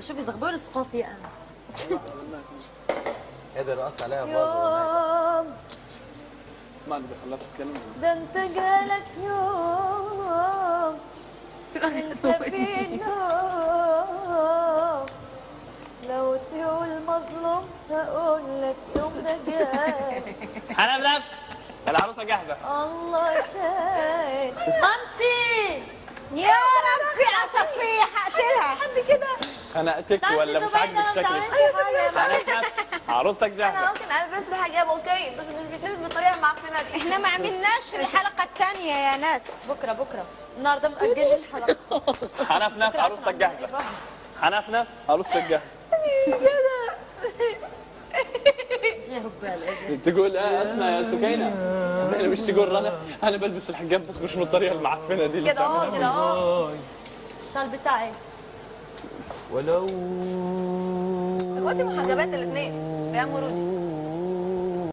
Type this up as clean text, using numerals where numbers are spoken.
شوفي زغبة ولصقوا فيها انا. هذا رقصت عليها يوم ما اللي خلاها تتكلم. ده انت جالك يوم انت في النوم، لو تقول مظلوم هقول لك يوم ده جاي. انا بلف العروسه جاهزه. الله شاهد. مامتي يا رب في عصافير هقتلها. حد كده خنقتك ولا مش عاجبك شكلك؟ عروستك انا جاهزه. ممكن البس الحجاب اوكي، بس مش بيتلبس بالطريقه المعفنه دي. احنا ما عملناش الحلقه الثانيه يا ناس. بكره النهارده مأجلين الحلقه. حنفنف عروستك جاهزه. حنفنف عروستك جاهزه. تقول اسمع يا سكينه، زينب مش تقول انا بلبس الحجاب بس مش من الطريقه المعفنه دي اللي كده اهو كده اهو. الشال بتاعي ولو اخواتي محجبات الاثنين بيعملوا